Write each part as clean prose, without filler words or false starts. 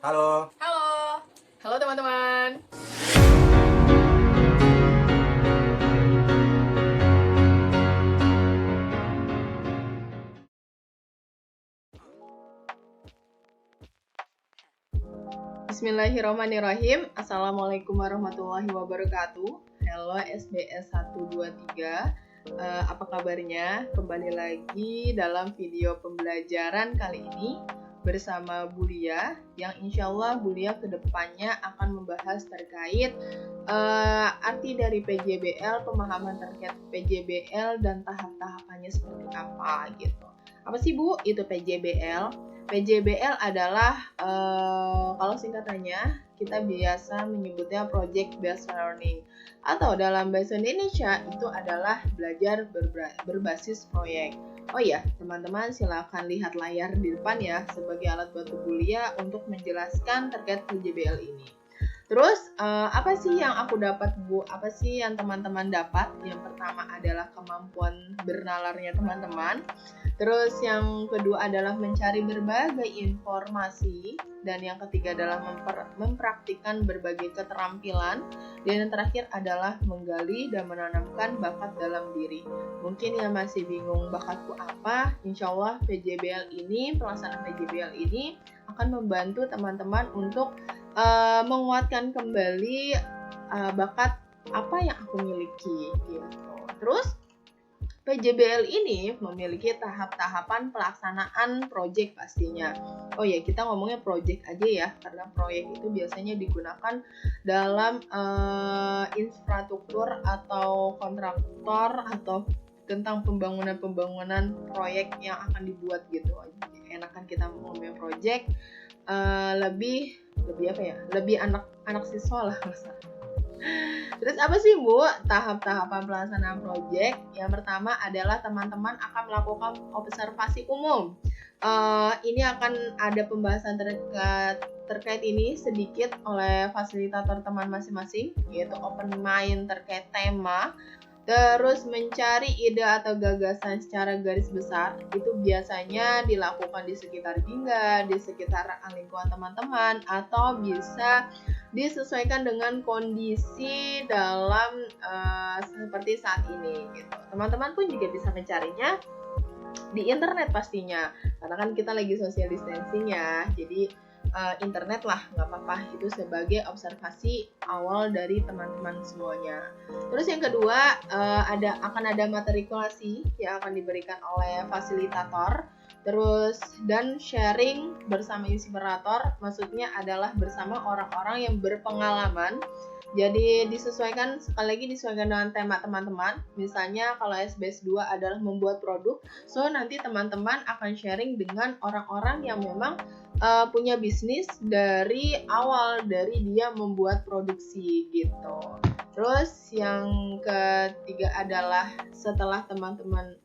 Halo. Halo, halo teman-teman. Bismillahirrahmanirrahim. Assalamualaikum warahmatullahi wabarakatuh. Halo SBS 123. Apa kabarnya? Kembali lagi dalam video pembelajaran kali ini bersama Bulia, yang insya Allah Bulia kedepannya akan membahas terkait arti dari PJBL, pemahaman terkait PJBL dan tahap-tahapannya seperti apa gitu. Apa sih Bu itu PJBL? PJBL adalah kalau singkatannya kita biasa menyebutnya Project Based Learning, atau dalam bahasa Indonesia itu adalah belajar berbasis proyek. Oh ya, teman-teman silakan lihat layar di depan ya sebagai alat bantu Bulia untuk menjelaskan terkait PJBL ini. Terus apa sih yang aku dapat Bu? Apa sih yang teman-teman dapat? Yang pertama adalah kemampuan bernalarnya teman-teman. Terus yang kedua adalah mencari berbagai informasi. Dan yang ketiga adalah mempraktikkan berbagai keterampilan. Dan yang terakhir adalah menggali dan menanamkan bakat dalam diri. Mungkin yang masih bingung bakatku apa, insya Allah pelaksanaan PJBL ini akan membantu teman-teman untuk menguatkan kembali bakat apa yang aku miliki gitu. Terus PJBL ini memiliki tahap-tahapan pelaksanaan proyek pastinya. Oh ya, kita ngomongnya proyek aja ya, karena proyek itu biasanya digunakan dalam infrastruktur atau kontraktor atau tentang pembangunan proyek yang akan dibuat gitu. Enakan kita ngomongnya proyek lebih apa ya? Lebih anak siswa lah. Terus apa sih Bu tahap-tahapan pelaksanaan proyek? Yang pertama adalah teman-teman akan melakukan observasi umum. Ini akan ada pembahasan terkait ini sedikit oleh fasilitator teman masing-masing, yaitu open mind terkait tema. Terus mencari ide atau gagasan secara garis besar itu biasanya dilakukan di sekitar Jingga, di sekitar lingkungan teman-teman, atau bisa disesuaikan dengan kondisi dalam seperti saat ini gitu. Teman-teman pun juga bisa mencarinya di internet pastinya, karena kan kita lagi social distancing ya, jadi internet lah, nggak apa-apa, itu sebagai observasi awal dari teman-teman semuanya. Terus yang kedua akan ada matrikulasi yang akan diberikan oleh fasilitator, terus dan sharing bersama inspirator, maksudnya adalah bersama orang-orang yang berpengalaman. Jadi sekali lagi disesuaikan dengan tema teman-teman. Misalnya kalau SBS 2 adalah membuat produk, so nanti teman-teman akan sharing dengan orang-orang yang memang punya bisnis dari awal, dari dia membuat produksi gitu. Terus yang ketiga adalah setelah teman-teman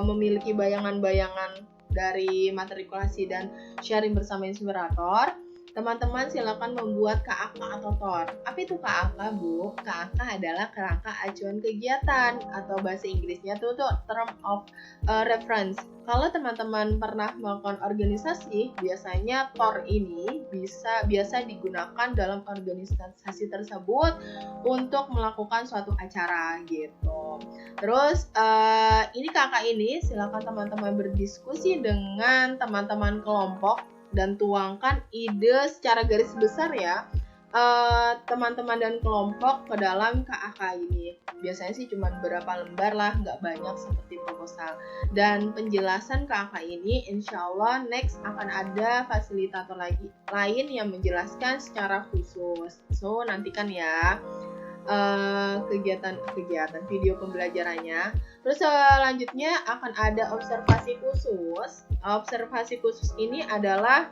memiliki bayangan-bayangan dari matrikulasi dan sharing bersama inspirator, teman-teman silakan membuat KAK atau TOR. Apa itu KAK, Bu? KAK adalah kerangka acuan kegiatan, atau bahasa Inggrisnya tuh term of reference. Kalau teman-teman pernah melakukan organisasi, biasanya TOR ini biasa digunakan dalam organisasi tersebut untuk melakukan suatu acara gitu. Terus ini KAK ini silakan teman-teman berdiskusi dengan teman-teman kelompok dan tuangkan ide secara garis besar ya, teman-teman dan kelompok ke dalam KAK ini. Biasanya sih cuma beberapa lembar lah, nggak banyak seperti proposal. Dan penjelasan KAK ini insya Allah next akan ada fasilitator lain yang menjelaskan secara khusus. So nantikan ya kegiatan video pembelajarannya. Terus selanjutnya akan ada observasi khusus. Observasi khusus ini adalah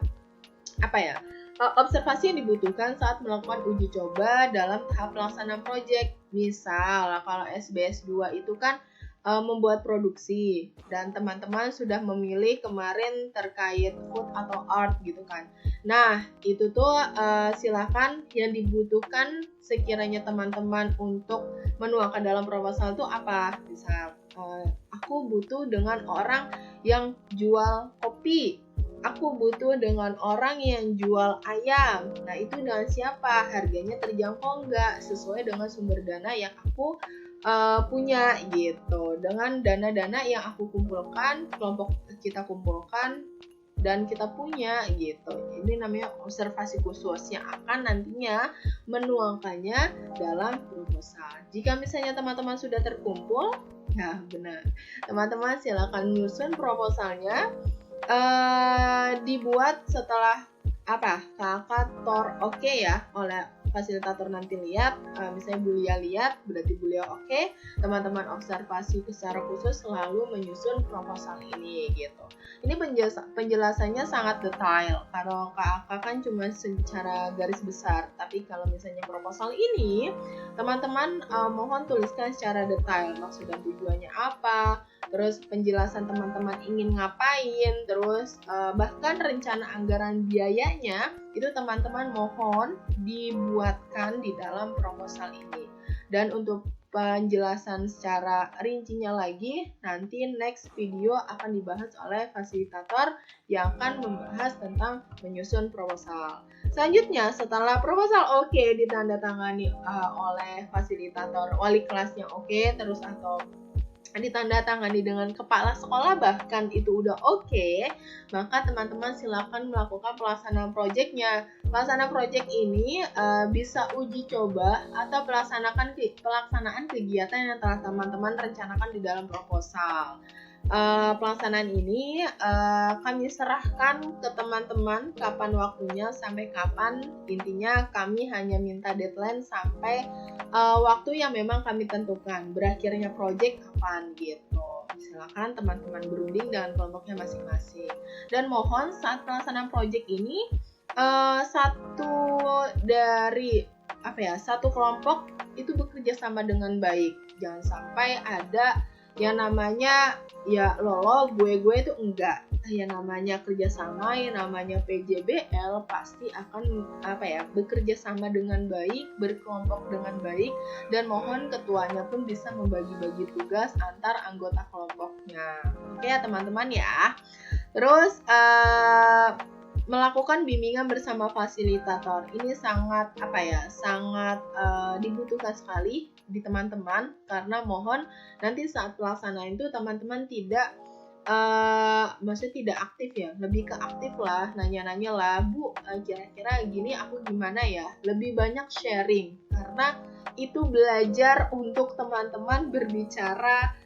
apa ya? Observasi yang dibutuhkan saat melakukan uji coba dalam tahap pelaksanaan proyek. Misal kalau SBS 2 itu kan membuat produksi, dan teman-teman sudah memilih kemarin terkait food atau art gitu kan. Nah itu tuh silakan, yang dibutuhkan sekiranya teman-teman untuk menuangkan dalam proposal itu apa. Misal aku butuh dengan orang yang jual kopi, aku butuh dengan orang yang jual ayam. Nah, itu dengan siapa? Harganya terjangkau nggak? Sesuai dengan sumber dana yang aku punya gitu. Dengan dana-dana yang aku kumpulkan, kelompok kita kumpulkan, dan kita punya gitu. Ini namanya observasi khusus yang akan nantinya menuangkannya dalam proposal. Jika misalnya teman-teman sudah terkumpul, nah benar, teman-teman silakan nyusun proposalnya, dibuat setelah kakak tor oke ya oleh fasilitator nanti lihat, misalnya Bulia lihat berarti Bulia oke, teman-teman observasi secara khusus selalu menyusun proposal ini gitu. Ini penjelasannya sangat detail. Kalau kakak kan cuma secara garis besar, tapi kalau misalnya proposal ini teman-teman mohon tuliskan secara detail maksud dan tujuannya apa, terus penjelasan teman-teman ingin ngapain, terus bahkan rencana anggaran biayanya itu teman-teman mohon dibuatkan di dalam proposal ini. Dan untuk penjelasan secara rincinya lagi, nanti next video akan dibahas oleh fasilitator yang akan membahas tentang menyusun proposal. Selanjutnya, setelah proposal oke ditandatangani oleh fasilitator, wali kelasnya oke, terus atau ditandatangani dengan kepala sekolah bahkan itu udah oke, maka teman-teman silakan melakukan pelaksanaan proyeknya. Pelaksanaan proyek ini bisa uji coba atau pelaksanaan kegiatan yang telah teman-teman rencanakan di dalam proposal. Pelaksanaan ini kami serahkan ke teman-teman kapan waktunya sampai kapan. Intinya kami hanya minta deadline sampai waktu yang memang kami tentukan, berakhirnya project kapan gitu. Silakan teman-teman berunding dengan kelompoknya masing-masing. Dan mohon saat pelaksanaan project ini satu kelompok itu bekerja sama dengan baik. Jangan sampai ada yang namanya ya gue itu enggak. Yang namanya kerjasama, yang namanya PJBL pasti akan bekerja sama dengan baik, berkelompok dengan baik, dan mohon ketuanya pun bisa membagi-bagi tugas antar anggota kelompoknya. Oke ya teman-teman ya. Terus melakukan bimbingan bersama fasilitator ini sangat dibutuhkan sekali di teman-teman, karena mohon nanti saat pelaksanaan itu teman-teman tidak maksudnya tidak aktif ya, lebih ke aktif lah, nanya-nanya lah, Bu kira-kira gini aku gimana ya, lebih banyak sharing, karena itu belajar untuk teman-teman berbicara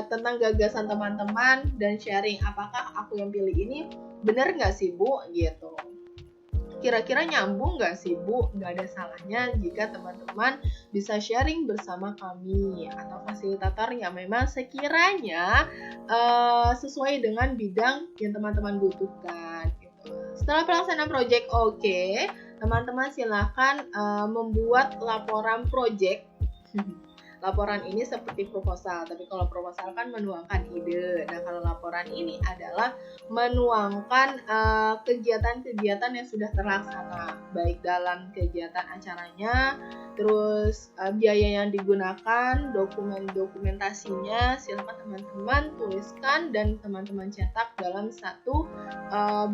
tentang gagasan teman-teman dan sharing, apakah aku yang pilih ini benar nggak sih Bu gitu, kira-kira nyambung nggak sih Bu? Nggak ada salahnya jika teman-teman bisa sharing bersama kami atau fasilitator yang memang sekiranya sesuai dengan bidang yang teman-teman butuhkan gitu. Setelah pelaksanaan project oke, teman-teman silakan membuat laporan project. Laporan ini seperti proposal, tapi kalau proposal kan menuangkan ide. Nah, kalau laporan ini adalah menuangkan kegiatan-kegiatan yang sudah terlaksana, baik dalam kegiatan acaranya, terus biaya yang digunakan, dokumentasinya, silakan teman-teman tuliskan dan teman-teman cetak dalam satu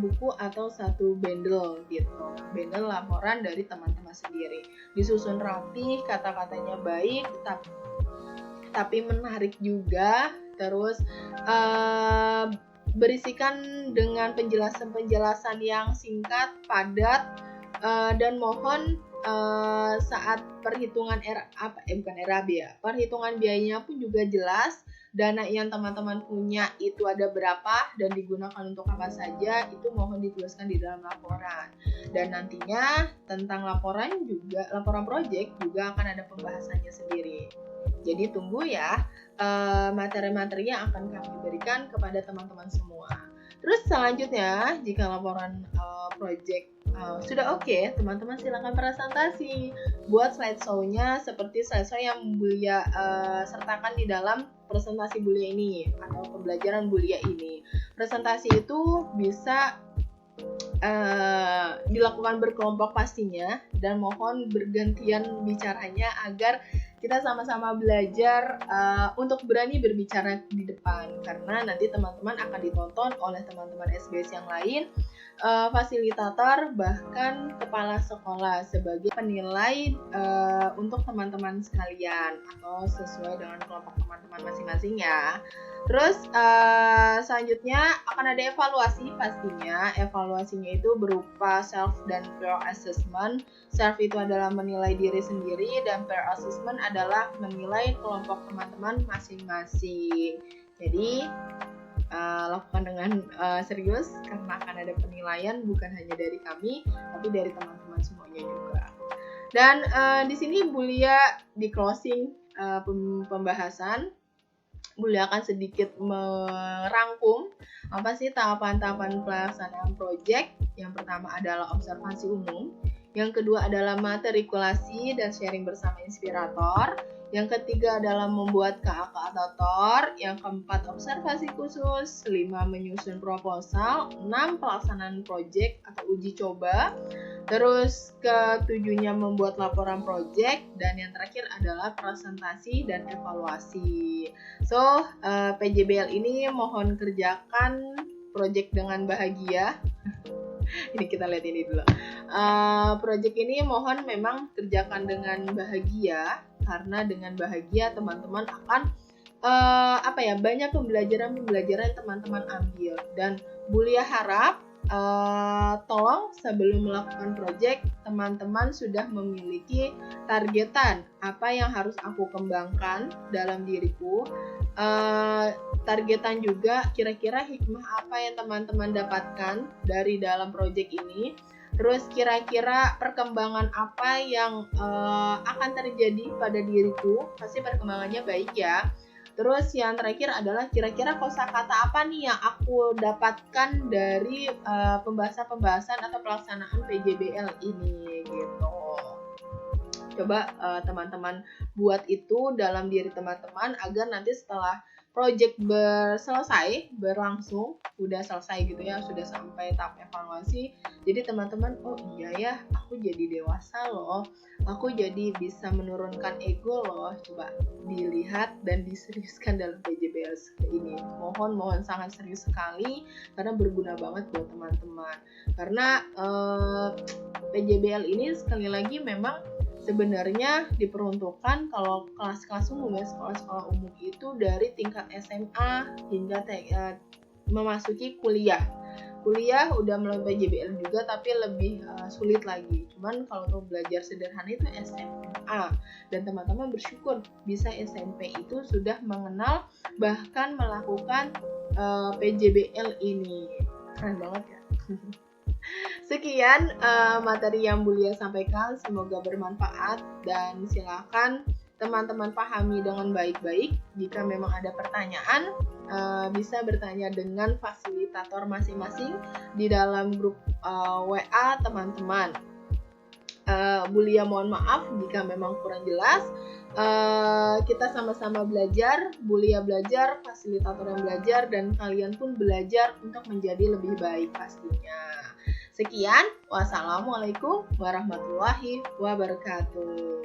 buku atau satu bundle gitu. Bundle laporan dari teman-teman sendiri. Disusun rapi, kata-katanya baik, tapi menarik juga, terus berisikan dengan penjelasan-penjelasan yang singkat, padat, dan mohon saat perhitungan perhitungan biayanya pun juga jelas, dana yang teman-teman punya itu ada berapa dan digunakan untuk apa saja, itu mohon dituliskan di dalam laporan. Dan nantinya tentang laporan project juga akan ada pembahasannya sendiri. Jadi tunggu ya materi-materi yang akan kami berikan kepada teman-teman semua. Terus selanjutnya, jika laporan project sudah oke, teman-teman silakan presentasi. Buat slideshow-nya seperti slideshow yang Bulia sertakan di dalam presentasi Bulia ini atau pembelajaran Bulia ini. Presentasi itu bisa dilakukan berkelompok pastinya, dan mohon bergantian bicaranya agar kita sama-sama belajar untuk berani berbicara di depan, karena nanti teman-teman akan ditonton oleh teman-teman SBS yang lain, fasilitator, bahkan kepala sekolah sebagai penilai untuk teman-teman sekalian atau sesuai dengan kelompok teman-teman masing-masing ya. Terus selanjutnya akan ada evaluasi pastinya. Evaluasinya itu berupa self dan peer assessment. Self itu adalah menilai diri sendiri dan peer assessment adalah menilai kelompok teman-teman masing-masing. Jadi lakukan dengan serius karena akan ada penilaian bukan hanya dari kami tapi dari teman-teman semuanya juga. Dan di sini Bulia di closing pembahasan, Bulia akan sedikit merangkum apa sih tahapan-tahapan pelaksanaan proyek. Yang pertama adalah observasi umum, yang kedua adalah matrikulasi dan sharing bersama inspirator, yang ketiga adalah membuat KAK atau TOR, yang keempat observasi khusus, 5 menyusun proposal, 6 pelaksanaan proyek atau uji coba, terus ketujuhnya membuat laporan proyek, dan yang terakhir adalah presentasi dan evaluasi. So, PJBL ini mohon kerjakan proyek dengan bahagia. Ini kita lihat ini dulu. Proyek ini mohon memang kerjakan dengan bahagia, karena dengan bahagia teman-teman akan banyak pembelajaran teman-teman ambil. Dan Bulia harap tolong sebelum melakukan proyek teman-teman sudah memiliki targetan apa yang harus aku kembangkan dalam diriku, targetan juga kira-kira hikmah apa yang teman-teman dapatkan dari dalam proyek ini, terus kira-kira perkembangan apa yang akan terjadi pada diriku, pasti perkembangannya baik ya. Terus yang terakhir adalah kira-kira kosakata apa nih yang aku dapatkan dari pembahasan atau pelaksanaan PJBL ini gitu. Coba teman-teman buat itu dalam diri teman-teman agar nanti setelah project berlangsung, udah selesai gitu ya, sudah sampai tahap evaluasi, jadi teman-teman, oh iya ya, aku jadi dewasa loh, aku jadi bisa menurunkan ego loh. Coba dilihat dan diseriuskan dalam PJBL ini. Mohon sangat serius sekali karena berguna banget buat teman-teman. Karena PJBL ini sekali lagi memang sebenarnya diperuntukkan kalau kelas-kelas umum ya, sekolah-sekolah umum itu dari tingkat SMA hingga memasuki kuliah. Kuliah udah melalui PJBL juga tapi lebih sulit lagi. Cuman kalau untuk belajar sederhana itu SMA. Dan teman-teman bersyukur bisa SMP itu sudah mengenal bahkan melakukan PJBL ini. Keren banget ya. Sekian materi yang Bulia sampaikan, semoga bermanfaat dan silakan teman-teman pahami dengan baik-baik. Jika memang ada pertanyaan, bisa bertanya dengan fasilitator masing-masing di dalam grup WA teman-teman. Bulia mohon maaf jika memang kurang jelas. Kita sama-sama belajar, Bulia belajar, fasilitator yang belajar, dan kalian pun belajar untuk menjadi lebih baik pastinya. Sekian, wassalamualaikum warahmatullahi wabarakatuh.